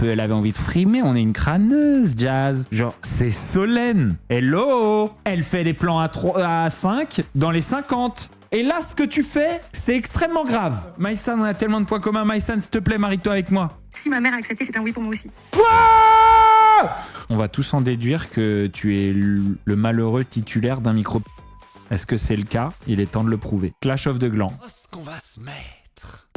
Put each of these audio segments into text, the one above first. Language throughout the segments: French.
peu, elle avait envie de frimer. On est une crâneuse, Jazz. Genre, c'est Solène. Hello. Elle fait des plans à 5 dans les 50. Et là, ce que tu fais, c'est extrêmement grave. Maïsan, on a tellement de points communs. Maïsan, s'il te plaît, marie-toi avec moi. Si ma mère a accepté, c'est un oui pour moi aussi. Wouah! On va tous en déduire que tu es le malheureux titulaire d'un micro. Est-ce que c'est le cas? Il est temps de le prouver. Clash of the Gland. Qu'est-ce qu'on va se mettre?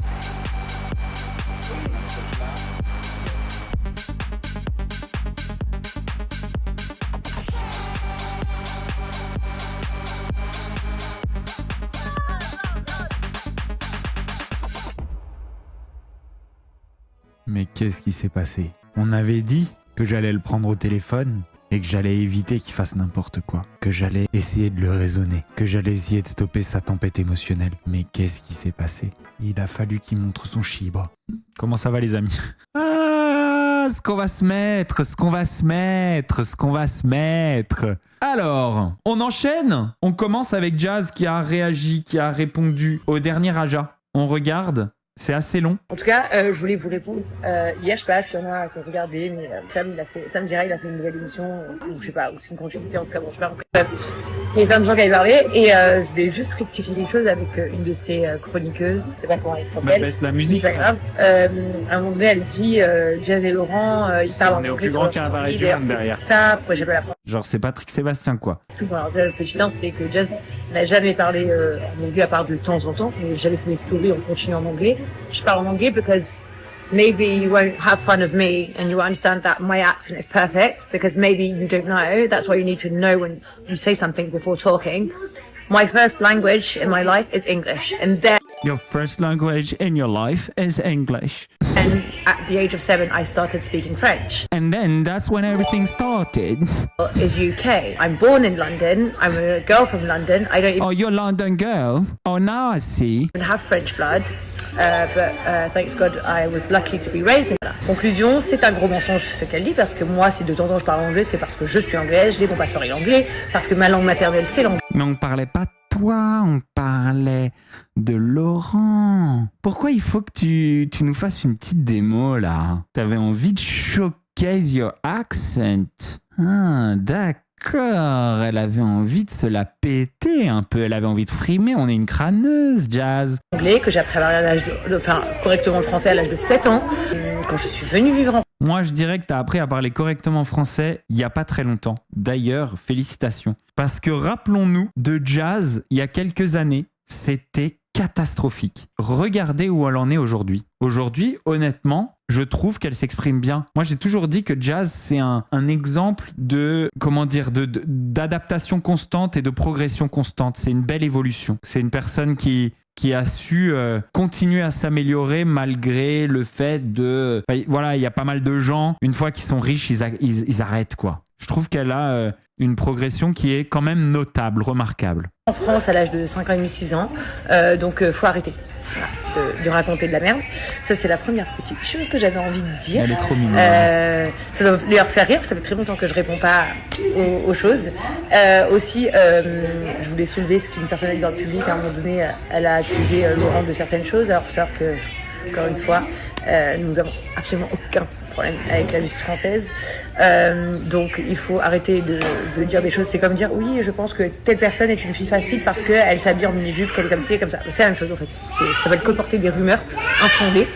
Mais qu'est-ce qui s'est passé? On avait dit que j'allais le prendre au téléphone et que j'allais éviter qu'il fasse n'importe quoi. Que j'allais essayer de le raisonner. Que j'allais essayer de stopper sa tempête émotionnelle. Mais qu'est-ce qui s'est passé? Il a fallu qu'il montre son chibre. Comment ça va les amis? Ah, ce qu'on va se mettre, ce qu'on va se mettre, ce qu'on va se mettre. Alors, on enchaîne. On commence avec Jazz qui a réagi, qui a répondu au dernier Aja. On regarde. C'est assez long. En tout cas, je voulais vous répondre. Hier, je sais pas s'il y en a qui ont regardé, mais Sam Zira, il a fait une nouvelle émission, ou je sais pas, ou c'est une continuité, en tout cas, bon, je sais pas. Il y a plein de gens qui avaient parlé, et je voulais juste rectifier quelque chose avec une de ses chroniqueuses, je sais pas comment elle s'appelle. Baisse la musique. C'est pas grave. À un moment donné, elle dit, Jazz et Laurent, ils parlent en on est au anglais plus grand cabaret du monde derrière. Ça, pourquoi j'ai pas la France. Genre, c'est Patrick Sébastien, quoi. Bon, alors, le petit un, c'est que Jazz n'a jamais parlé en anglais à part de temps en temps, mais j'avais fait mes stories en continuant en anglais. Je parle en anglais because maybe you won't have fun of me and you understand that my accent is perfect because maybe you don't know. That's why you need to know when you say something before talking. My first language in my life is English, and then Your first language in your life is English. at the age of 7 I started speaking French. And then that's when everything started. Is UK. I'm born in London. I'm a girl from London. I don't Oh, you're a London girl. Oh, now I see. even have French blood. But thanks God I was lucky to be raised in that. Conclusion, c'est un gros mensonge ce qu'elle dit parce que moi, si de temps en temps je parle anglais, c'est parce que je suis anglaise, j'ai mon passeport anglais, parce que ma langue maternelle c'est l'anglais. Mais on parlait pas de toi, on parlait de Laurent. Pourquoi il faut que tu nous fasses une petite démo là? T'avais envie de showcase your accent. Ah, d'accord. Elle avait envie de se la péter un peu. Elle avait envie de frimer. On est une crâneuse, Jazz. Anglais que j'ai appris à l'âge enfin correctement le français à l'âge de 7 ans. Quand je suis venue vivre en Moi, je dirais que tu as appris à parler correctement français il n'y a pas très longtemps. D'ailleurs, félicitations. Parce que rappelons-nous de Jazz, il y a quelques années, c'était catastrophique. Regardez où elle en est aujourd'hui. Aujourd'hui, honnêtement, je trouve qu'elle s'exprime bien. Moi, j'ai toujours dit que Jazz, c'est un exemple de, comment dire, d'adaptation constante et de progression constante. C'est une belle évolution. C'est une personne qui a su continuer à s'améliorer malgré le fait de... Voilà, il y a pas mal de gens, une fois qu'ils sont riches, ils arrêtent, quoi. Je trouve qu'elle a une progression qui est quand même notable, remarquable. en France à l'âge de 5 ans et demi, 6 ans. Donc faut arrêter de raconter de la merde. Ça c'est la première petite chose que j'avais envie de dire. Elle est trop mignonne. Ça doit leur faire rire, ça fait très longtemps que je réponds pas aux choses. Aussi, je voulais soulever ce qu'une personne a dit dans le public. À un moment donné, elle a accusé Laurent de certaines choses. Alors faut savoir que, encore une fois, nous avons absolument aucun problème avec la justice française. Donc il faut arrêter de dire des choses. C'est comme dire oui, je pense que telle personne est une fille facile parce qu'elle s'habille en mini-jupe, qu'elle est comme ci et comme ça. C'est la même chose en fait. Ça s'appelle colporter des rumeurs infondées,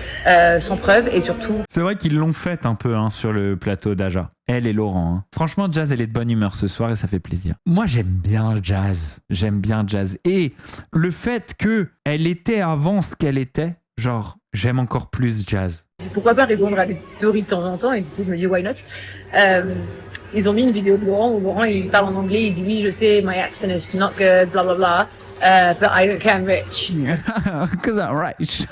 sans preuve et surtout... C'est vrai qu'ils l'ont fait un peu sur le plateau d'Aja. Elle et Laurent. Hein. Franchement, Jazz, elle est de bonne humeur ce soir et ça fait plaisir. Moi, j'aime bien Jazz. J'aime bien Jazz. Et le fait qu'elle était avant ce qu'elle était, genre, j'aime encore plus Jazz. Pourquoi pas répondre à des petites stories de temps en temps, et du coup je me dis why not. Ils ont mis une vidéo de Laurent où Laurent il parle en anglais, il dit oui je sais, my accent is not good, bla bla bla, but I don't care, I'm rich. Because I'm rich.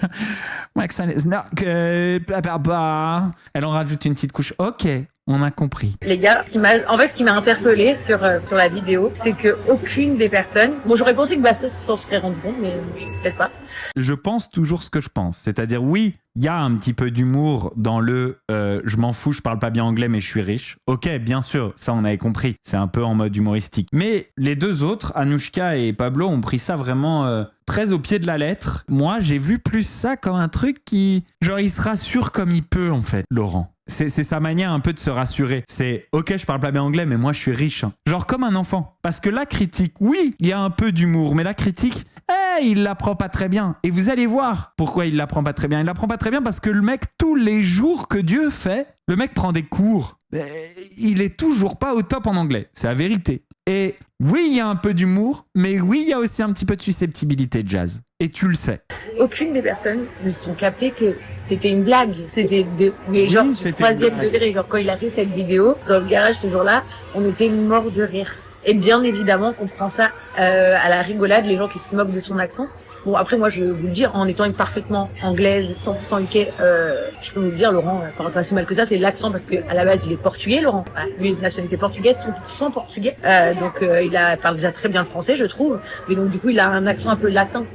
My accent is not good, bla bla bla. Elle en rajoute une petite couche. Ok, on a compris. Les gars, ce qui m'a interpellée sur la vidéo, c'est que aucune des personnes... Bon, j'aurais pensé que Bastos s'en serait rendu compte, mais peut-être pas. Je pense toujours ce que je pense. C'est-à-dire, oui, il y a un petit peu d'humour dans le je m'en fous, je parle pas bien anglais, mais je suis riche. Ok, bien sûr, ça on avait compris. C'est un peu en mode humoristique. Mais les deux autres, Anouchka et Pablo, ont pris ça vraiment très au pied de la lettre. Moi, j'ai vu plus ça comme un truc qui... Genre, il se rassure comme il peut, en fait, Laurent. C'est sa manière un peu de se rassurer. C'est ok, je parle pas bien anglais, mais moi je suis riche. Hein. Genre comme un enfant. Parce que la critique, oui, il y a un peu d'humour, mais la critique, il l'apprend pas très bien. Et vous allez voir pourquoi il l'apprend pas très bien. Il l'apprend pas très bien parce que le mec, tous les jours que Dieu fait, le mec prend des cours. Il est toujours pas au top en anglais. C'est la vérité. Et oui, il y a un peu d'humour, mais oui, il y a aussi un petit peu de susceptibilité Jazz. Et tu le sais. Aucune des personnes ne se sont captées que c'était une blague. C'était mais genre du troisième degré. Genre quand il a fait cette vidéo dans le garage ce jour-là, on était mort de rire. Et bien évidemment qu'on prend ça à la rigolade, les gens qui se moquent de son accent. Bon, après, moi, je vais vous le dire, en étant une parfaitement anglaise, 100% UK, je peux vous le dire, Laurent, pas si mal que ça, c'est l'accent, parce que à la base, il est portugais, Laurent. Lui, il est de nationalité portugaise, 100% portugais. Donc, parle déjà très bien le français, je trouve. Mais donc, du coup, il a un accent un peu latin.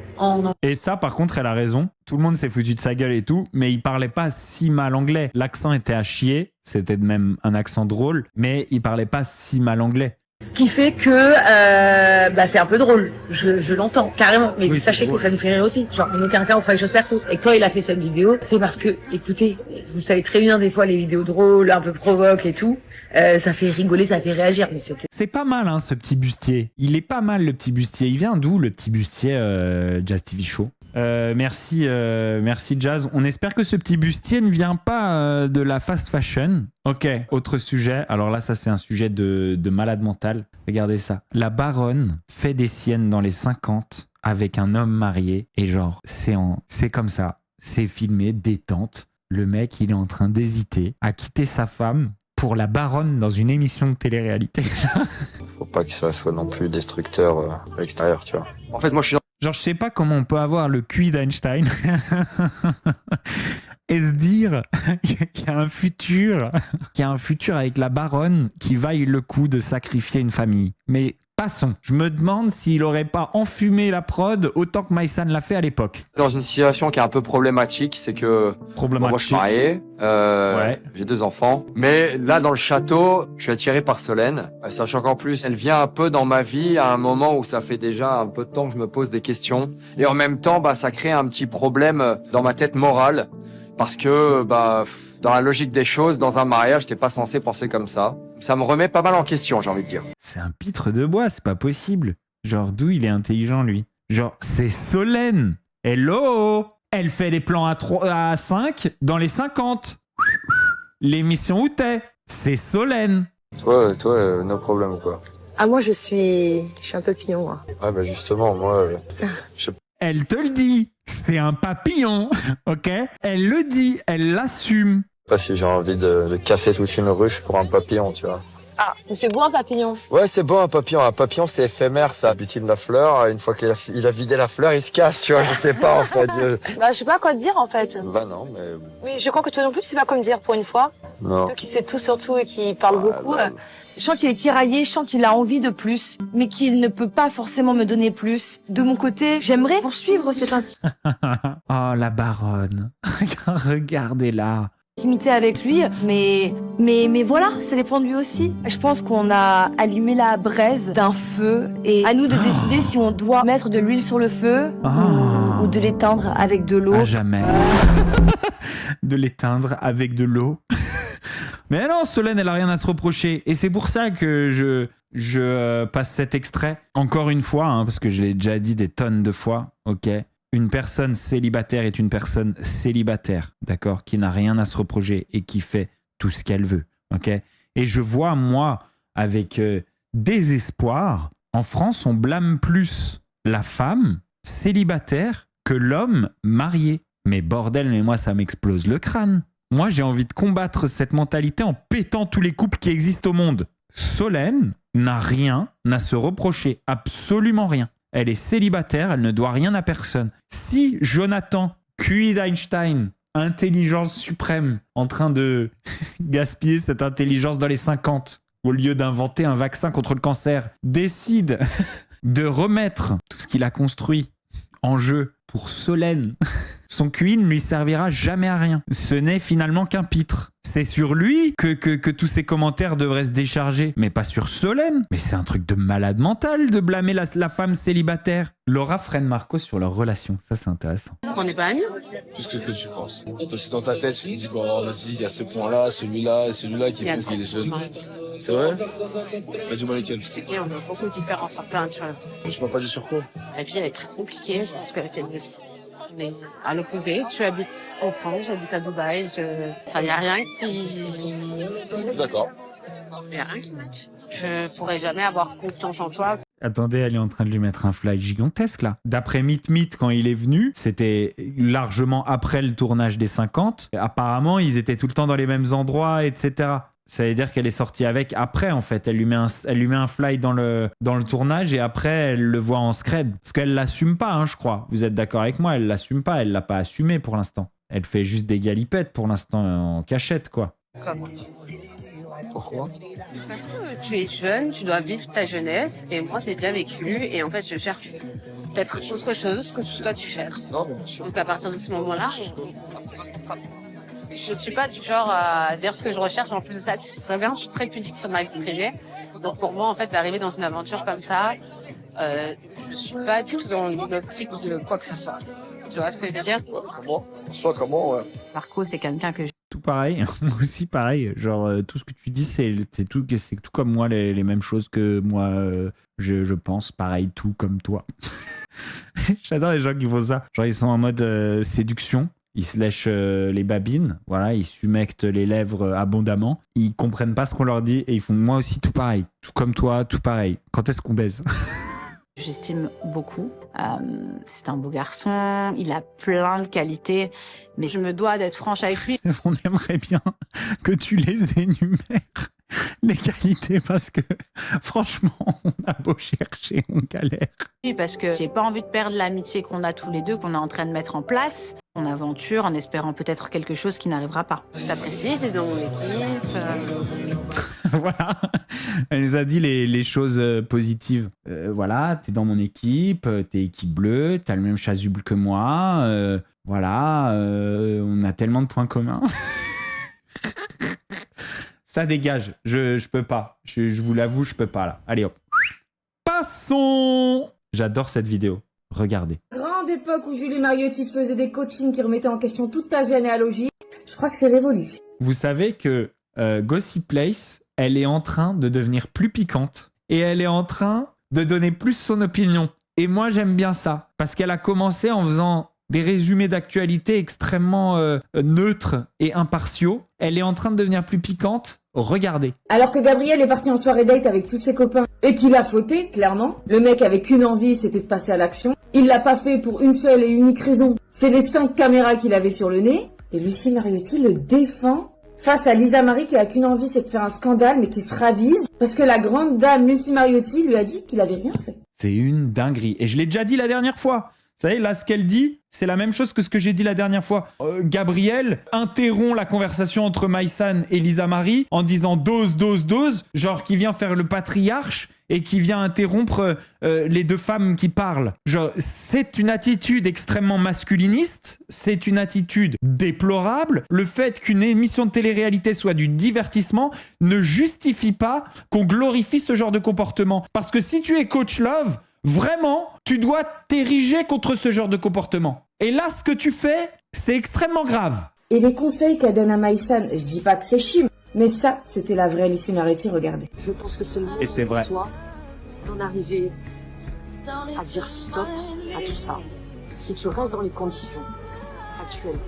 Et ça, par contre, elle a raison. Tout le monde s'est foutu de sa gueule et tout, mais il parlait pas si mal anglais. L'accent était à chier, c'était même un accent drôle, mais il parlait pas si mal anglais. Ce qui fait que c'est un peu drôle, je l'entends carrément, mais oui, sachez que ça nous fait rire aussi. Genre en aucun cas on fera des choses perso. Et quand il a fait cette vidéo, c'est parce que, écoutez, vous savez très bien des fois les vidéos drôles, un peu provoques et tout, ça fait rigoler, ça fait réagir. Mais c'est pas mal hein, ce petit bustier. Il est pas mal le petit bustier. Il vient d'où le petit bustier Jazz TV Show? Merci Jazz. On espère que ce petit bustier ne vient pas de la fast fashion. Ok, autre sujet. Alors là, ça c'est un sujet de malade mental. Regardez ça. La baronne fait des siennes dans les 50 avec un homme marié. Et genre, c'est comme ça. C'est filmé, détente. Le mec, il est en train d'hésiter à quitter sa femme pour la baronne dans une émission de télé-réalité. Faut pas que ça soit non plus destructeur à l'extérieur, tu vois. En fait, moi je suis genre, je sais pas comment on peut avoir le QI d'Einstein et se dire qu'il y a un futur avec la baronne qui vaille le coup de sacrifier une famille. Mais passons. Je me demande s'il aurait pas enfumé la prod autant que Maïsan l'a fait à l'époque. dans une situation qui est un peu problématique, c'est que moi je suis marié, Ouais. j'ai 2 enfants, mais là dans le château, je suis attiré par Solène, sachant qu'en plus elle vient un peu dans ma vie à un moment où ça fait déjà un peu de temps que je me pose des questions, et en même temps ça crée un petit problème dans ma tête morale, parce que dans la logique des choses, dans un mariage, t'es pas censé penser comme ça. Ça me remet pas mal en question, j'ai envie de dire. C'est un pitre de bois, c'est pas possible. Genre, d'où il est intelligent, lui? Genre, c'est Solène. Hello! Elle fait des plans à 5 dans les 50. L'émission où t'es? C'est Solène. Toi, no problème, quoi. Ah, moi, je suis un papillon, moi. Ouais, justement, moi, Elle te le dit. C'est un papillon, ok? Elle le dit, elle l'assume. pas si j'ai envie de casser toute une ruche pour un papillon, tu vois. Ah, mais c'est beau un papillon. Ouais, c'est beau un papillon. Un papillon, c'est éphémère, ça butine la fleur. Une fois qu'il a vidé la fleur, il se casse, tu vois. Je sais pas, en fait. Bah, je sais pas quoi te dire, en fait. Bah non, mais... Mais je crois que toi non plus, tu sais pas quoi me dire pour une fois. Non. Toi qui sais tout sur tout et qui parle beaucoup. Je sens qu'il est tiraillé, je sens qu'il a envie de plus, mais qu'il ne peut pas forcément me donner plus. De mon côté, j'aimerais poursuivre cette Oh, la baronne. Regardez-la. intimité avec lui, mais voilà, ça dépend de lui aussi. Je pense qu'on a allumé la braise d'un feu et à nous de décider si on doit mettre de l'huile sur le feu ou de l'éteindre avec de l'eau. À jamais. De l'éteindre avec de l'eau. Mais non, Solène, elle a rien à se reprocher. Et c'est pour ça que je passe cet extrait. Encore une fois, hein, parce que je l'ai déjà dit des tonnes de fois, ok. Une personne célibataire est une personne célibataire, d'accord, qui n'a rien à se reprocher et qui fait tout ce qu'elle veut, ok. Et je vois, moi, avec désespoir, en France, on blâme plus la femme célibataire que l'homme marié. Mais bordel, mais moi, ça m'explose le crâne. Moi, j'ai envie de combattre cette mentalité en pétant tous les couples qui existent au monde. Solène n'a rien à se reprocher, absolument rien. Elle est célibataire, elle ne doit rien à personne. Si Jonathan, QI d'Einstein, intelligence suprême, en train de gaspiller cette intelligence dans les 50, au lieu d'inventer un vaccin contre le cancer, décide de remettre tout ce qu'il a construit en jeu pour Solène. Son QI ne lui servira jamais à rien. Ce n'est finalement qu'un pitre. C'est sur lui que tous ces commentaires devraient se décharger, mais pas sur Solène. Mais c'est un truc de malade mental de blâmer la femme célibataire. Laura freine Marco sur leur relation. Ça, c'est intéressant. On n'est pas amis? Plus que tu penses. Donc c'est dans ta tête, tu te dis, bon, vas-y, il y a ce point-là, celui-là, et celui-là qui font qu'il est jeune. C'est vrai? Bah, dis-moi lesquels. On a beaucoup de différences sur plein de choses. Je m'as pas dit sur quoi? La vie, elle est très compliquée, je pense qu'elle est aussi. On est à l'opposé. Tu habites en France, j'habite à Dubaï. Enfin, il n'y a rien qui... D'accord. Il n'y a rien qui match. Je pourrais jamais avoir confiance en toi. Attendez, elle est en train de lui mettre un fly gigantesque là. D'après Meet, quand il est venu, c'était largement après le tournage des 50. Apparemment, ils étaient tout le temps dans les mêmes endroits, etc. Ça veut dire qu'elle est sortie avec après, en fait. Elle lui met un fly dans le tournage et après, elle le voit en scred. Parce qu'elle l'assume pas, hein, je crois. Vous êtes d'accord avec moi? Elle l'assume pas. Elle l'a pas assumé pour l'instant. Elle fait juste des galipettes pour l'instant en cachette, quoi. Comment? Pourquoi? Parce que tu es jeune, tu dois vivre ta jeunesse. Et moi, j'ai déjà vécu. Et en fait, je cherche peut-être autre chose que toi, tu cherches. Non, mais bien sûr. Donc, à partir de ce moment-là, je ne suis pas du genre à dire ce que je recherche. En plus de ça, tu sais très bien, je suis très pudique sur ma vie privée. Donc pour moi, en fait, d'arriver dans une aventure comme ça, je suis pas du tout dans l'optique de quoi que ce soit. Tu vois ce que je veux dire? Comment? Soit comment, ouais. Marco, c'est quelqu'un que Tout pareil, moi aussi pareil. Genre, tout ce que tu dis, c'est tout comme moi, les mêmes choses que moi, je pense. Pareil, tout comme toi. J'adore les gens qui font ça. Genre, ils sont en mode séduction. Ils se lèchent les babines, voilà, ils s'humectent les lèvres abondamment. Ils comprennent pas ce qu'on leur dit et ils font moi aussi tout pareil, tout comme toi, tout pareil. Quand est-ce qu'on baise? j'estime beaucoup. C'est un beau garçon, il a plein de qualités, mais je me dois d'être franche avec lui. On aimerait bien que tu les énumères, les qualités, parce que franchement, on a beau chercher, on galère. Parce que j'ai pas envie de perdre l'amitié qu'on a tous les deux, qu'on est en train de mettre en place. On aventure en espérant peut-être quelque chose qui n'arrivera pas. Je t'apprécie, t'es dans mon équipe. Voilà, elle nous a dit les choses positives. Voilà, t'es dans mon équipe, t'es équipe bleue, t'as le même chasuble que moi. Voilà, on a tellement de points communs. Ça dégage, je peux pas. Je vous l'avoue, je peux pas là. Allez hop. Passons. J'adore cette vidéo. Regardez. Grande époque où Julie Mariotti faisait des coachings qui remettaient en question toute ta généalogie. Je crois que c'est révolu. Vous savez que Gossip Place, elle est en train de devenir plus piquante et elle est en train de donner plus son opinion. Et moi, j'aime bien ça parce qu'elle a commencé en faisant des résumés d'actualité extrêmement neutres et impartiaux. Elle est en train de devenir plus piquante. Regardez. Alors que Gabriel est parti en soirée date avec tous ses copains et qu'il a fauté, clairement. Le mec avait qu'une envie, c'était de passer à l'action. Il l'a pas fait pour une seule et unique raison. C'est les 5 caméras qu'il avait sur le nez. Et Lucie Mariotti le défend face à Lisa Marie qui a qu'une envie, c'est de faire un scandale, mais qui se ravise parce que la grande dame Lucie Mariotti lui a dit qu'il avait rien fait. C'est une dinguerie. Et je l'ai déjà dit la dernière fois. Vous savez, là, ce qu'elle dit, c'est la même chose que ce que j'ai dit la dernière fois. Gabriel interrompt la conversation entre Maïsan et Lisa Marie en disant dose, genre qui vient faire le patriarche et qui vient interrompre les deux femmes qui parlent. Genre, c'est une attitude extrêmement masculiniste, c'est une attitude déplorable. Le fait qu'une émission de télé-réalité soit du divertissement ne justifie pas qu'on glorifie ce genre de comportement. Parce que si tu es coach love, vraiment, tu dois t'ériger contre ce genre de comportement. Et là, ce que tu fais, c'est extrêmement grave. Et les conseils qu'elle donne à Maïsan, je dis pas que c'est chim, mais ça, c'était la vraie Lucie Mariotti, regardez. Je pense que c'est le moment Et c'est vrai. pour toi d'en arriver à dire stop à tout ça. Si tu restes dans les conditions actuelles,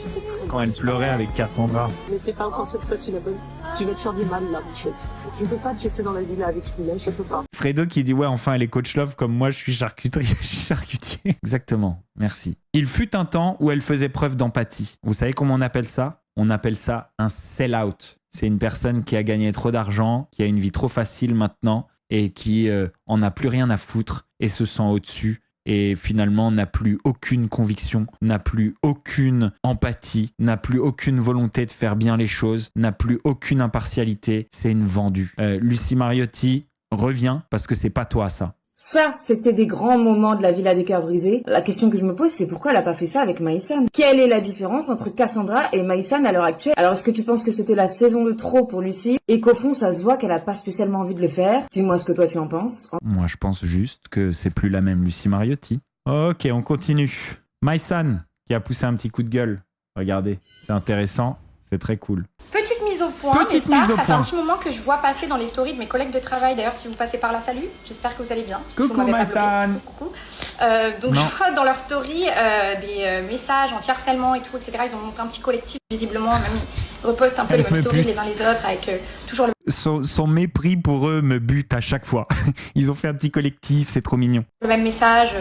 tu sais très bien. Quand elle pleurait avec Cassandra. Mais c'est pas encore cette fois-ci la bonne. Tu vas te faire du mal là, en fait. Je ne peux pas te laisser dans la villa avec lui, là, je peux pas. Fredo qui dit ouais, enfin elle est coach love comme moi je suis charcutier. Exactement, merci. Il fut un temps où elle faisait preuve d'empathie. Vous savez comment on appelle ça? On appelle ça un sell-out. C'est une personne qui a gagné trop d'argent, qui a une vie trop facile maintenant et qui en a plus rien à foutre et se sent au-dessus. Et finalement n'a plus aucune conviction, n'a plus aucune empathie, n'a plus aucune volonté de faire bien les choses, n'a plus aucune impartialité. C'est une vendue. Lucie Mariotti, reviens parce que c'est pas toi ça. Ça, c'était des grands moments de la Villa des Cœurs Brisés. La question que je me pose, c'est pourquoi elle a pas fait ça avec Maïsan? Quelle est la différence entre Cassandra et Maïsan à l'heure actuelle? Alors, est-ce que tu penses que c'était la saison de trop pour Lucie et qu'au fond, ça se voit qu'elle a pas spécialement envie de le faire? Dis-moi ce que toi tu en penses. Moi, je pense juste que c'est plus la même Lucie Mariotti. Ok, on continue. Maïsan, qui a poussé un petit coup de gueule. Regardez, c'est intéressant, c'est très cool. Petite mise au point, Petite les stars, mise au ça fait point. un petit moment que je vois passer dans les stories de mes collègues de travail. D'ailleurs, si vous passez par là, salut, j'espère que vous allez bien. Coucou, vous m'avez pas Maïsan. bloqué. Coucou. Donc Non. je vois dans leurs stories des messages anti-harcèlement et tout, etc. Ils ont monté un petit collectif, visiblement, même ils repostent un peu Elle les mêmes me stories bute. les uns les autres avec toujours le Son mépris pour eux me bute à chaque fois. Ils ont fait un petit collectif, c'est trop mignon. même message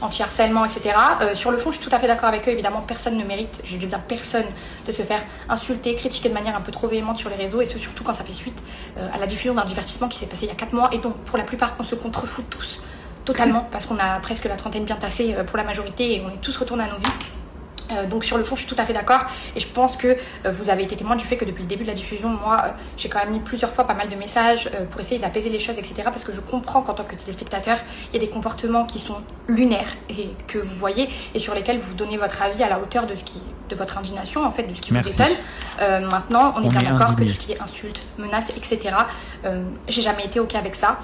anti-harcèlement, etc. Sur le fond, je suis tout à fait d'accord avec eux. Évidemment, personne ne mérite, je dis bien personne, de se faire insulter, critiquer de manière un peu trop véhémente sur les réseaux, et ce surtout quand ça fait suite à la diffusion d'un divertissement qui s'est passé il y a 4 mois, et donc pour la plupart, on se contrefout tous totalement, parce qu'on a presque la trentaine bien tassée pour la majorité, et on est tous retournés à nos vies. Donc sur le fond, je suis tout à fait d'accord, et je pense que vous avez été témoin du fait que depuis le début de la diffusion, moi, j'ai quand même mis plusieurs fois pas mal de messages pour essayer d'apaiser les choses, etc. Parce que je comprends qu'en tant que téléspectateur, il y a des comportements qui sont lunaires et que vous voyez et sur lesquels vous donnez votre avis à la hauteur de votre indignation, en fait, de ce qui Merci. vous étonne. Maintenant, on est bien est d'accord que indigné. tout ce qui est insultes, menaces, etc. J'ai jamais été ok avec ça.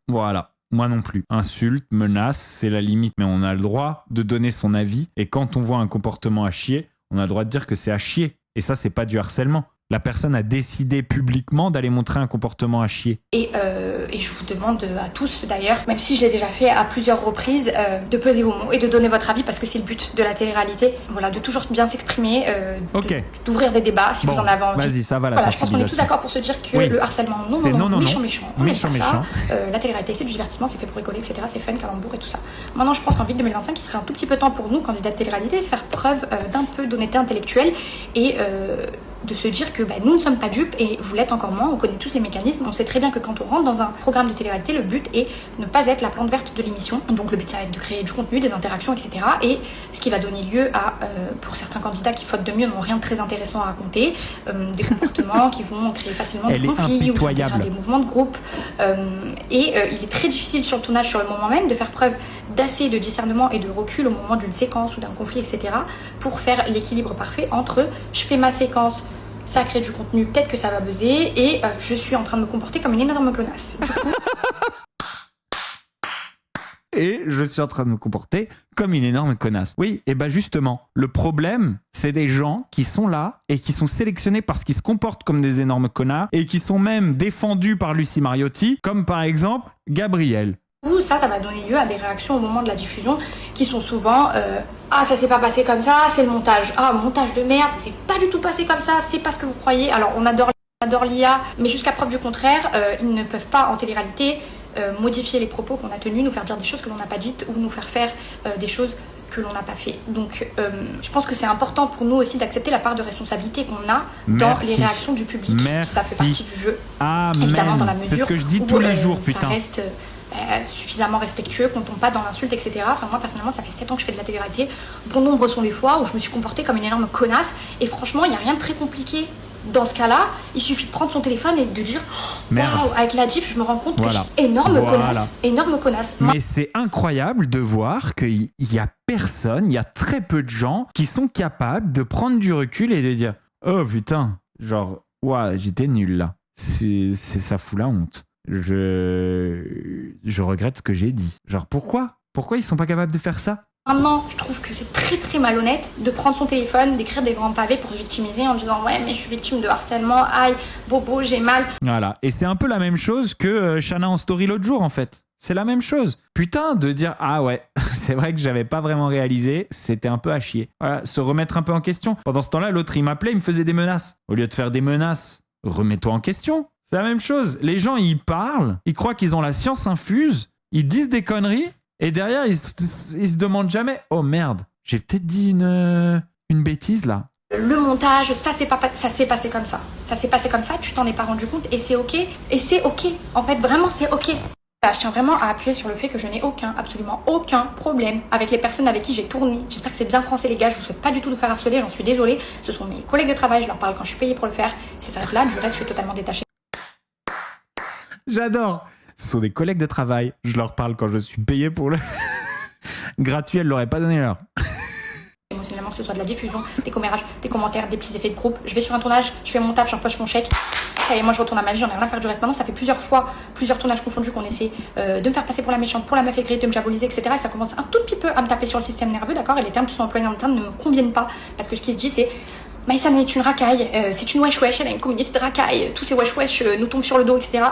Voilà. Moi non plus. Insulte, menace, c'est la limite, mais on a le droit de donner son avis. Et quand on voit un comportement à chier, on a le droit de dire que c'est à chier. Et ça, c'est pas du harcèlement. La personne a décidé publiquement d'aller montrer un comportement à chier. Et je vous demande à tous d'ailleurs, même si je l'ai déjà fait à plusieurs reprises, de peser vos mots et de donner votre avis parce que c'est le but de la télé-réalité. Voilà, de toujours bien s'exprimer, Ok. d'ouvrir des débats si Bon, vous en avez envie. vas-y, ça va la Voilà, je pense qu'on est tous sensibilisation. d'accord pour se dire que Oui. le harcèlement, C'est non, méchant. On méchant, aime pas ça. La télé-réalité, c'est du divertissement, c'est fait pour rigoler, etc. C'est fun, calembour et tout ça. Maintenant, je pense qu'en 2025, il serait un tout petit peu temps pour nous, candidats de télé-réalité, de faire preuve d'un peu d'honnêteté intellectuelle et de se dire que nous ne sommes pas dupes et vous l'êtes encore moins, on connaît tous les mécanismes, on sait très bien que quand on rentre dans un programme de télé-réalité, le but est de ne pas être la plante verte de l'émission. Donc le but ça va être de créer du contenu, des interactions, etc. Et ce qui va donner lieu à, pour certains candidats qui faute de mieux n'ont rien de très intéressant à raconter, des comportements qui vont créer facilement des Elle est conflits ou impitoyable. des mouvements de groupe. Il est très difficile sur le tournage, sur le moment même, de faire preuve d'assez de discernement et de recul au moment d'une séquence ou d'un conflit, etc. pour faire l'équilibre parfait entre je fais ma séquence, ça crée du contenu, peut-être que ça va buzzer, et je suis en train de me comporter comme une énorme connasse. Du coup, Et je suis en train de me comporter comme une énorme connasse. Oui, et ben justement, le problème, c'est des gens qui sont là et qui sont sélectionnés parce qu'ils se comportent comme des énormes connards et qui sont même défendus par Lucie Mariotti, comme par exemple Gabriel. ça va donner lieu à des réactions au moment de la diffusion qui sont souvent ah, ça s'est pas passé comme ça, c'est le montage. Ah, montage de merde, ça s'est pas du tout passé comme ça, c'est pas ce que vous croyez. Alors, on adore l'IA, mais jusqu'à preuve du contraire, ils ne peuvent pas, en télé-réalité, modifier les propos qu'on a tenus, nous faire dire des choses que l'on n'a pas dites ou nous faire faire des choses que l'on n'a pas fait. Donc, je pense que c'est important pour nous aussi d'accepter la part de responsabilité qu'on a dans Merci. les réactions du public. Merci. Ça fait partie du jeu. Amen. Évidemment, dans la mesure C'est ce que je dis où, tous les jours, ça putain. reste suffisamment respectueux, qu'on tombe pas dans l'insulte, etc. Enfin, moi, personnellement, ça fait 7 ans que je fais de la télé-réalité. Bon nombre sont les fois où je me suis comportée comme une énorme connasse. Et franchement, il n'y a rien de très compliqué. Dans ce cas-là, il suffit de prendre son téléphone et de dire Merde. waouh, avec la diff, je me rends compte Voilà. que je suis énorme Voilà. connasse. Énorme connasse. Mais c'est incroyable de voir qu'il y a personne, il y a très peu de gens qui sont capables de prendre du recul et de dire « Oh putain, genre, ouais, j'étais nul là. Ça fout la honte. Je regrette ce que j'ai dit. » Genre, pourquoi ils sont pas capables de faire ça? Maintenant, je trouve que c'est très très malhonnête de prendre son téléphone, d'écrire des grands pavés pour se victimiser en disant ouais mais je suis victime de harcèlement, aïe, bobo, j'ai mal. Voilà. Et c'est un peu la même chose que Shana en story l'autre jour en fait. C'est la même chose. Putain, de dire ah ouais, c'est vrai que j'avais pas vraiment réalisé, c'était un peu à chier. Voilà, se remettre un peu en question. Pendant ce temps-là, l'autre il m'appelait, il me faisait des menaces. Au lieu de faire des menaces, remets-toi en question. C'est la même chose. Les gens ils parlent, ils croient qu'ils ont la science infuse, ils disent des conneries et derrière ils se demandent jamais oh merde, j'ai peut-être dit une bêtise là. Le montage, ça s'est passé comme ça. Ça s'est passé comme ça, tu t'en es pas rendu compte et c'est ok. Et c'est ok. En fait, vraiment, c'est ok. Je tiens vraiment à appuyer sur le fait que je n'ai absolument aucun problème avec les personnes avec qui j'ai tourné. J'espère que c'est bien français les gars, je vous souhaite pas du tout de vous faire harceler, j'en suis désolée. Ce sont mes collègues de travail, je leur parle quand je suis payée pour le faire. C'est ça là, du reste je suis totalement détachée. J'adore. Ce sont des collègues de travail. Je leur parle quand je suis payé pour le... Gratuit, elle l'aurait pas donné l'heure. Émotionnellement, que ce soit de la diffusion, des commérages, des commentaires, des petits effets de groupe. Je vais sur un tournage, je fais mon taf, j'empoche mon chèque. Et moi je retourne à ma vie, j'en ai rien à faire du reste. Maintenant ça fait plusieurs fois, plusieurs tournages confondus qu'on essaie de me faire passer pour la méchante, pour la meuf aigrie, de me diaboliser, etc. Et ça commence un tout petit peu à me taper sur le système nerveux, d'accord. Et les termes qui sont employés en interne ne me conviennent pas. Parce que ce qui se dit c'est Maïsan est une racaille, c'est une wesh wesh, elle a une communauté de racailles, tous ces wesh wesh nous tombent sur le dos, etc.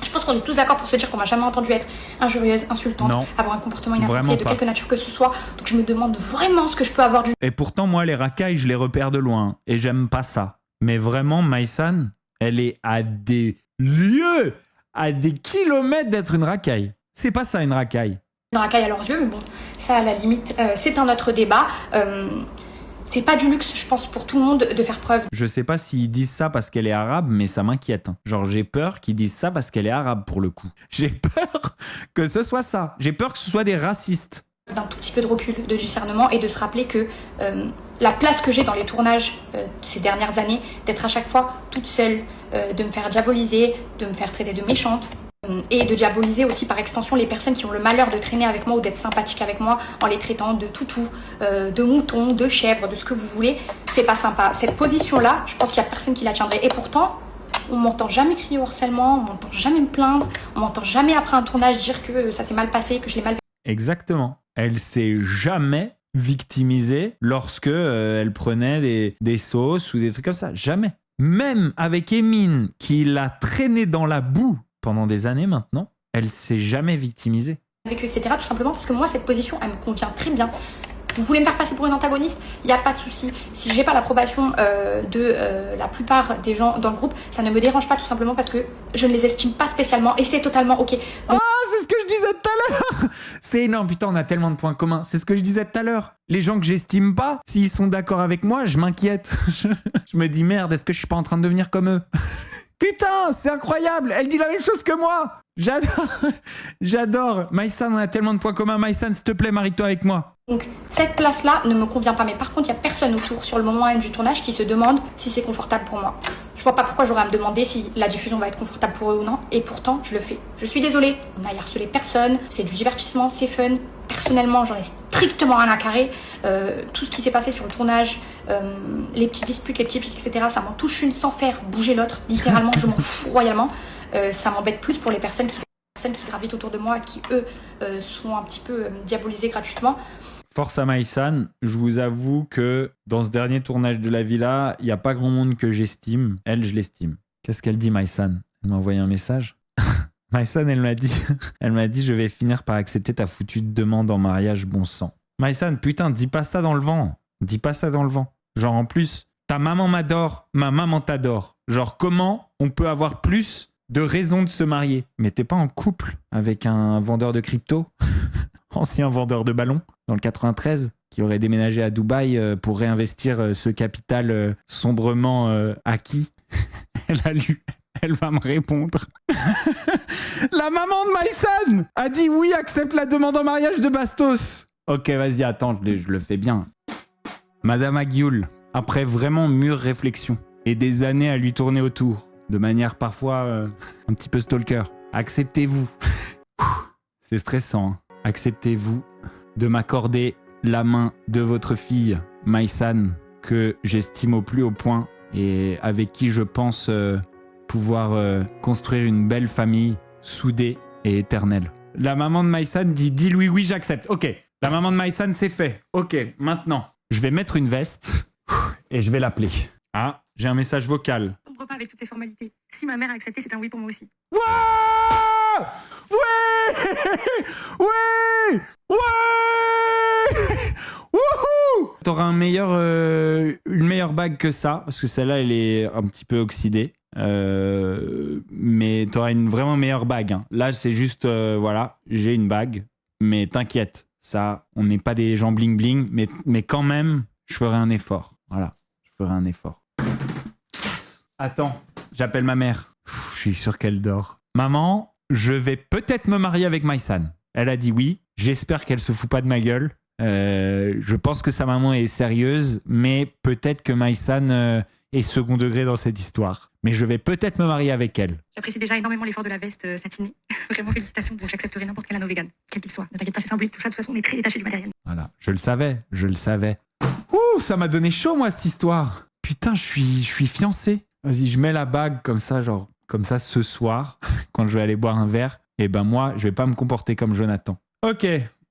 Je pense qu'on est tous d'accord pour se dire qu'on m'a jamais entendu être injurieuse, insultante, non, avoir un comportement inapproprié de quelque nature que ce soit. Donc je me demande vraiment ce que je peux avoir du... Et pourtant moi les racailles je les repère de loin et j'aime pas ça. Mais vraiment Maïsan, elle est à des lieues, à des kilomètres d'être une racaille. C'est pas ça une racaille. Une racaille à leurs yeux, mais bon, ça à la limite, c'est un autre débat. C'est pas du luxe, je pense, pour tout le monde de faire preuve. Je sais pas s'ils disent ça parce qu'elle est arabe, mais ça m'inquiète. Genre, j'ai peur qu'ils disent ça parce qu'elle est arabe, pour le coup. J'ai peur que ce soit ça. J'ai peur que ce soit des racistes. D'un tout petit peu de recul, de discernement et de se rappeler que la place que j'ai dans les tournages ces dernières années, d'être à chaque fois toute seule, de me faire diaboliser, de me faire traiter de méchante, et de diaboliser aussi par extension les personnes qui ont le malheur de traîner avec moi ou d'être sympathiques avec moi en les traitant de toutou, de mouton, de chèvre, de ce que vous voulez, c'est pas sympa. Cette position-là, je pense qu'il y a personne qui la tiendrait. Et pourtant, on m'entend jamais crier au harcèlement, on m'entend jamais me plaindre, on m'entend jamais après un tournage dire que ça s'est mal passé, que je l'ai mal fait. Exactement. Elle s'est jamais victimisée lorsque elle prenait des sauces ou des trucs comme ça. Jamais. Même avec Emine, qui l'a traînée dans la boue pendant des années maintenant, elle s'est jamais victimisée. Avec eux, etc. Tout simplement parce que moi, cette position, elle me convient très bien. Vous voulez me faire passer pour une antagoniste, il n'y a pas de souci. Si j'ai pas l'approbation de la plupart des gens dans le groupe, ça ne me dérange pas tout simplement parce que je ne les estime pas spécialement et c'est totalement ok. Ah, c'est ce que je disais tout à l'heure. C'est énorme, putain, on a tellement de points communs. C'est ce que je disais tout à l'heure. Les gens que j'estime pas, s'ils sont d'accord avec moi, je m'inquiète. Je me dis merde, est-ce que je suis pas en train de devenir comme eux? Putain, c'est incroyable. Elle dit la même chose que moi. J'adore. Maïsan, on a tellement de points communs. Maïsan, s'il te plaît, marie-toi avec moi. Donc cette place-là ne me convient pas. Mais par contre, il n'y a personne autour sur le moment même du tournage qui se demande si c'est confortable pour moi. Je vois pas pourquoi j'aurais à me demander si la diffusion va être confortable pour eux ou non. Et pourtant, je le fais. Je suis désolée. On n'a harcelé personne. C'est du divertissement, c'est fun. Personnellement, j'en ai strictement rien à carrer. Tout ce qui s'est passé sur le tournage, les petites disputes, les petits pics, etc., ça m'en touche une sans faire bouger l'autre. Littéralement, je m'en fous royalement. Ça m'embête plus pour les personnes qui gravitent autour de moi, qui eux sont un petit peu diabolisées gratuitement. Force à Maïsan, je vous avoue que dans ce dernier tournage de la villa, il n'y a pas grand monde que j'estime. Elle, je l'estime. Qu'est-ce qu'elle dit, Maïsan? Elle m'a envoyé un message. Maïsan, elle m'a dit, je vais finir par accepter ta foutue demande en mariage, bon sang. Maïsan, putain, dis pas ça dans le vent. Dis pas ça dans le vent. Genre, en plus, ta maman m'adore, ma maman t'adore. Genre, comment on peut avoir plus de raisons de se marier? Mais t'es pas en couple avec un vendeur de crypto? Ancien vendeur de ballons dans le 93 qui aurait déménagé à Dubaï pour réinvestir ce capital sombrement acquis. Elle a lu, elle va me répondre. La maman de Maïsan a dit oui, accepte la demande en mariage de Bastos. Ok, vas-y, attends, je le fais bien. Madame Aguioul, après vraiment mûre réflexion et des années à lui tourner autour, de manière parfois un petit peu stalker, acceptez-vous. C'est stressant, hein. Acceptez-vous de m'accorder la main de votre fille, Maïsan, que j'estime au plus haut point et avec qui je pense pouvoir construire une belle famille soudée et éternelle. La maman de Maïsan dit « Dis-lui oui, j'accepte ». Ok, la maman de Maïsan, c'est fait. Ok, maintenant, je vais mettre une veste et je vais l'appeler. Ah, j'ai un message vocal. Je comprends pas avec toutes ces formalités. Si ma mère a accepté, c'est un oui pour moi aussi. Wouah! Ouais! Ouais! Ouais! Wouhou! T'auras une meilleure bague que ça, parce que celle-là, elle est un petit peu oxydée. Mais t'auras une vraiment meilleure bague. Hein. Là, c'est juste, voilà, j'ai une bague. Mais t'inquiète, ça, on n'est pas des gens bling-bling, mais quand même, je ferai un effort. Voilà, je ferai un effort. Yes! Attends, j'appelle ma mère. Je suis sûr qu'elle dort. Maman, je vais peut-être me marier avec Maïsan. Elle a dit oui. J'espère qu'elle se fout pas de ma gueule. Je pense que sa maman est sérieuse, mais peut-être que Maïsan est second degré dans cette histoire. Mais je vais peut-être me marier avec elle. J'apprécie déjà énormément l'effort de la veste satinée. Vraiment félicitations. Donc j'accepterai n'importe quel anneau vegan, quel qu'il soit. Ne t'inquiète pas, c'est symbolique, tout ça. De toute façon, on est très détaché du matériel. Voilà, je le savais. Ouh, ça m'a donné chaud, moi, cette histoire. Putain, je suis fiancé. Vas-y, je mets la bague comme ça, genre, comme ça, ce soir, quand je vais aller boire un verre. Et ben moi, je vais pas me comporter comme Jonathan. Ok,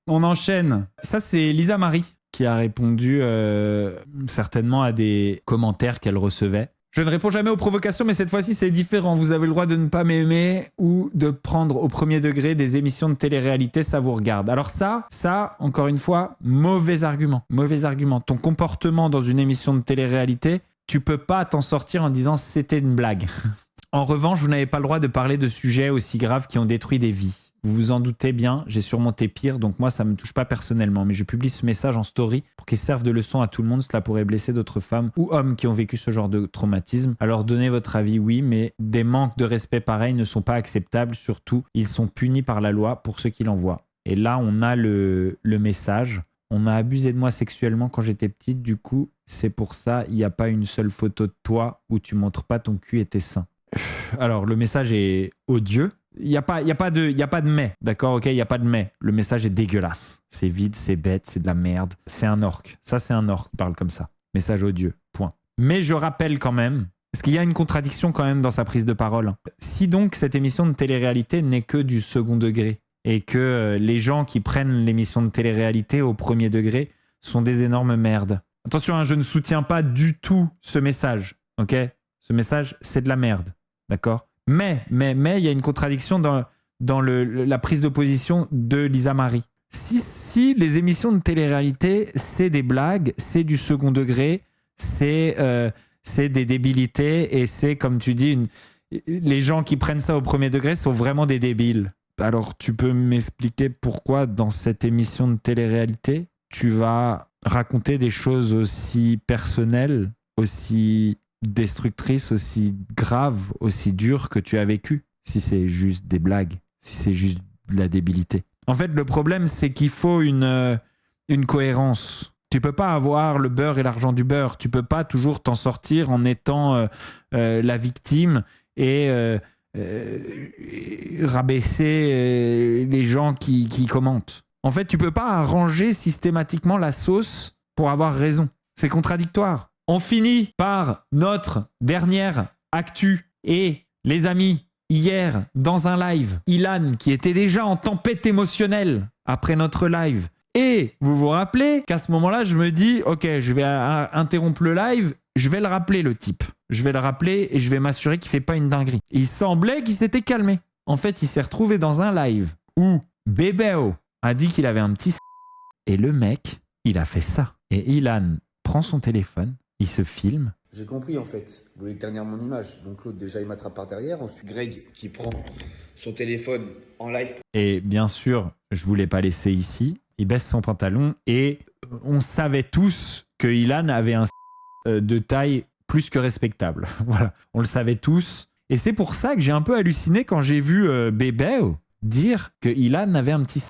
on enchaîne. Ça, c'est Lisa Marie qui a répondu certainement à des commentaires qu'elle recevait. Je ne réponds jamais aux provocations, mais cette fois-ci, c'est différent. Vous avez le droit de ne pas m'aimer ou de prendre au premier degré des émissions de télé-réalité, ça vous regarde. Alors ça, encore une fois, mauvais argument. Mauvais argument. Ton comportement dans une émission de télé-réalité, tu peux pas t'en sortir en disant c'était une blague. En revanche, vous n'avez pas le droit de parler de sujets aussi graves qui ont détruit des vies. Vous vous en doutez bien, j'ai surmonté pire, donc moi ça me touche pas personnellement, mais je publie ce message en story pour qu'il serve de leçon à tout le monde. Cela pourrait blesser d'autres femmes ou hommes qui ont vécu ce genre de traumatisme. Alors donnez votre avis, oui, mais des manques de respect pareils ne sont pas acceptables, surtout ils sont punis par la loi pour ceux qui l'envoient. Et là on a le message. On a abusé de moi sexuellement quand j'étais petite, du coup c'est pour ça il n'y a pas une seule photo de toi où tu montres pas ton cul et tes seins. Alors le message est odieux. Il n'y a pas de mais, d'accord, ok, il n'y a pas de mais. Le message est dégueulasse. C'est vide, c'est bête, c'est de la merde. C'est un orc. Ça, c'est un orc qui parle comme ça. Message odieux, point. Mais je rappelle quand même, parce qu'il y a une contradiction quand même dans sa prise de parole. Si donc cette émission de télé-réalité n'est que du second degré et que les gens qui prennent l'émission de télé-réalité au premier degré sont des énormes merdes. Attention, hein, je ne soutiens pas du tout ce message, ok ? Ce message, c'est de la merde, d'accord ? Mais, il y a une contradiction dans la prise de position de Lisa Marie. Si les émissions de télé-réalité, c'est des blagues, c'est du second degré, c'est des débilités et c'est, comme tu dis, les gens qui prennent ça au premier degré sont vraiment des débiles. Alors, tu peux m'expliquer pourquoi dans cette émission de télé-réalité, tu vas raconter des choses aussi personnelles, aussi destructrice, aussi grave, aussi dure que tu as vécu, si c'est juste des blagues, si c'est juste de la débilité. En fait, le problème, c'est qu'il faut une cohérence. Tu peux pas avoir le beurre et l'argent du beurre. Tu peux pas toujours t'en sortir en étant la victime et rabaisser les gens qui commentent. En fait, tu peux pas arranger systématiquement la sauce pour avoir raison. C'est contradictoire. On finit par notre dernière actu. Et les amis, hier, dans un live, Ilan, qui était déjà en tempête émotionnelle après notre live, et vous vous rappelez qu'à ce moment-là, je me dis, ok, je vais interrompre le live, je vais le rappeler, le type. Je vais le rappeler et je vais m'assurer qu'il ne fait pas une dinguerie. Il semblait qu'il s'était calmé. En fait, il s'est retrouvé dans un live où Bébéo a dit qu'il avait un petit et le mec, il a fait ça. Et Ilan prend son téléphone, il se filme. J'ai compris en fait. Vous voulez ternir mon image. Donc l'autre déjà il m'attrape par derrière. Ensuite Greg qui prend son téléphone en live. Et bien sûr, je voulais pas laisser ici. Il baisse son pantalon et on savait tous que Ilan avait un de taille plus que respectable. Voilà, on le savait tous. Et c'est pour ça que j'ai un peu halluciné quand j'ai vu Bébéo dire que Ilan avait un petit.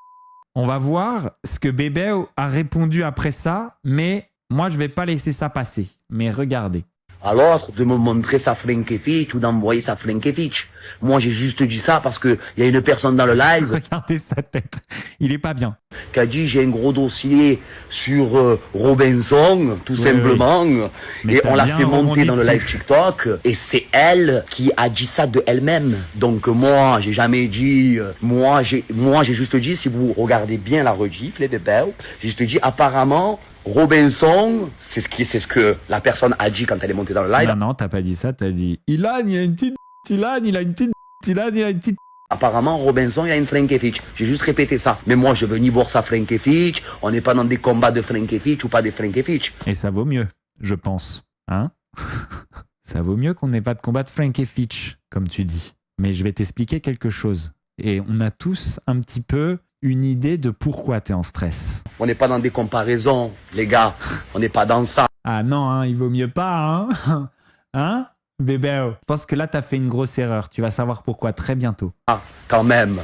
On va voir ce que Bébéo a répondu après ça, mais moi je vais pas laisser ça passer. Mais regardez. À l'autre de me montrer sa flinquefitch ou d'envoyer sa flinquefitch. Moi, j'ai juste dit ça parce que il y a une personne dans le live. Regardez sa tête. Il est pas bien. Qui a dit, j'ai un gros dossier sur Robinson, tout simplement. Mais et on l'a fait monter dans le live dessus. TikTok. Et c'est elle qui a dit ça de elle-même. Donc moi, j'ai jamais dit, moi, j'ai juste dit, si vous regardez bien la rediff, les bébés, j'ai juste dit, apparemment, Robinson, c'est ce que la personne a dit quand elle est montée dans le live. Non, t'as pas dit ça, t'as dit Ilan, il a une petite Ilan, il a une petite Ilan, il a une petite. Apparemment, Robinson, il a une flinquefitch. J'ai juste répété ça. Mais moi, je veux ni voir sa flinquefitch. On n'est pas dans des combats de flinquefitch ou pas des flinquefitch. Et ça vaut mieux, je pense. Hein? Ça vaut mieux qu'on n'ait pas de combat de flinquefitch, comme tu dis. Mais je vais t'expliquer quelque chose. Et on a tous un petit peu une idée de pourquoi t'es en stress. On n'est pas dans des comparaisons, les gars. On n'est pas dans ça. Ah non, hein, il vaut mieux pas, hein? Hein, bébé? Je pense que là, t'as fait une grosse erreur. Tu vas savoir pourquoi très bientôt. Ah, quand même.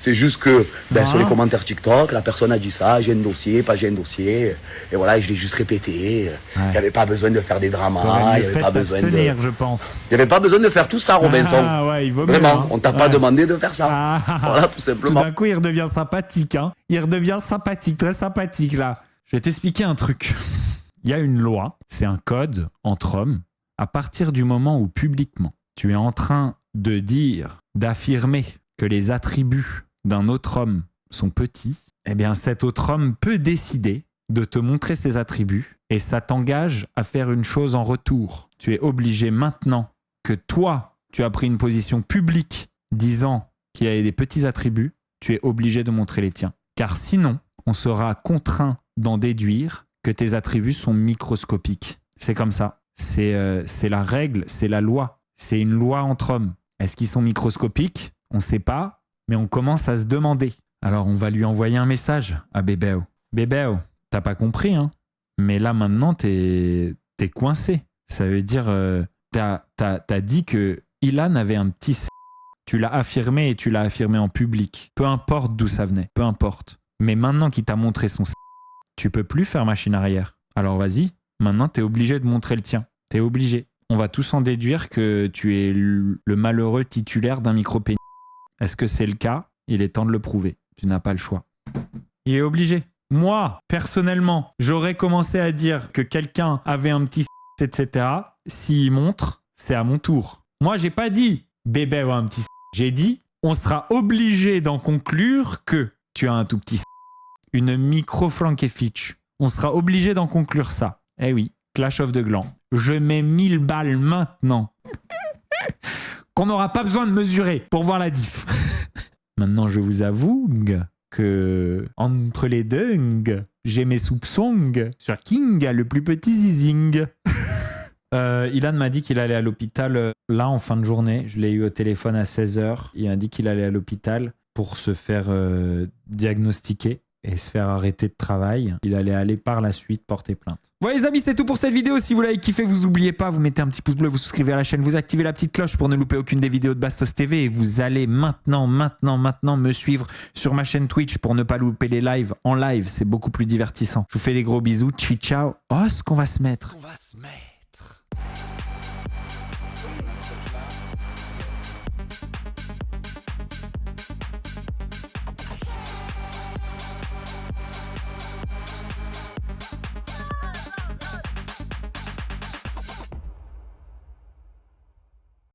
C'est juste que sur les commentaires TikTok, la personne a dit ça, j'ai un dossier, pas j'ai un dossier. Et voilà, je l'ai juste répété. Il n'y avait pas besoin de faire des dramas. Il n'y avait pas besoin de... je pense. Il n'y avait pas besoin de faire tout ça, Robinson. Ah ouais, il vaut mieux. Vraiment, hein. on t'a pas demandé de faire ça. Voilà, tout simplement. Tout d'un coup, il redevient sympathique. Hein. Il redevient sympathique, très sympathique là. Je vais t'expliquer un truc. Il y a une loi, c'est un code entre hommes. À partir du moment où publiquement, tu es en train de dire, d'affirmer que les attributs d'un autre homme sont petits, eh bien cet autre homme peut décider de te montrer ses attributs et ça t'engage à faire une chose en retour. Tu es obligé maintenant que toi, tu as pris une position publique disant qu'il y avait des petits attributs, tu es obligé de montrer les tiens. Car sinon, on sera contraint d'en déduire que tes attributs sont microscopiques. C'est comme ça. C'est la règle, c'est la loi. C'est une loi entre hommes. Est-ce qu'ils sont microscopiques? On ne sait pas, mais on commence à se demander. Alors on va lui envoyer un message à Bébéo. Bébéo, t'as pas compris, hein? Mais là maintenant, t'es coincé. Ça veut dire, t'as dit que Ilan avait un petit c. Tu l'as affirmé et tu l'as affirmé en public. Peu importe d'où ça venait, peu importe. Mais maintenant qu'il t'a montré son c, tu peux plus faire machine arrière. Alors vas-y, maintenant t'es obligé de montrer le tien. T'es obligé. On va tous en déduire que tu es le malheureux titulaire d'un micro-pénis. Est-ce que c'est le cas? Il est temps de le prouver. Tu n'as pas le choix. Il est obligé. Moi, personnellement, j'aurais commencé à dire que quelqu'un avait un petit c, etc. S'il montre, c'est à mon tour. Moi, j'ai pas dit bébé ou un petit c. J'ai dit on sera obligé d'en conclure que tu as un tout petit c. Une micro-Frankefic. On sera obligé d'en conclure ça. Eh oui, clash of the glands. Je mets 1000 balles maintenant. Qu'on n'aura pas besoin de mesurer pour voir la diff. Maintenant, je vous avoue que entre les deux, j'ai mes soupçons sur King, le plus petit zizing. Ilan m'a dit qu'il allait à l'hôpital là en fin de journée. Je l'ai eu au téléphone à 16h. Il a dit qu'il allait à l'hôpital pour se faire diagnostiquer et se faire arrêter de travail. Il allait aller par la suite porter plainte. Voilà les amis, c'est tout pour cette vidéo. Si vous l'avez kiffé, vous n'oubliez pas, vous mettez un petit pouce bleu, vous souscrivez à la chaîne, vous activez la petite cloche pour ne louper aucune des vidéos de Bastos TV et vous allez maintenant me suivre sur ma chaîne Twitch pour ne pas louper les lives. En live, c'est beaucoup plus divertissant. Je vous fais des gros bisous. Ciao, ciao. Oh, ce qu'on va se mettre.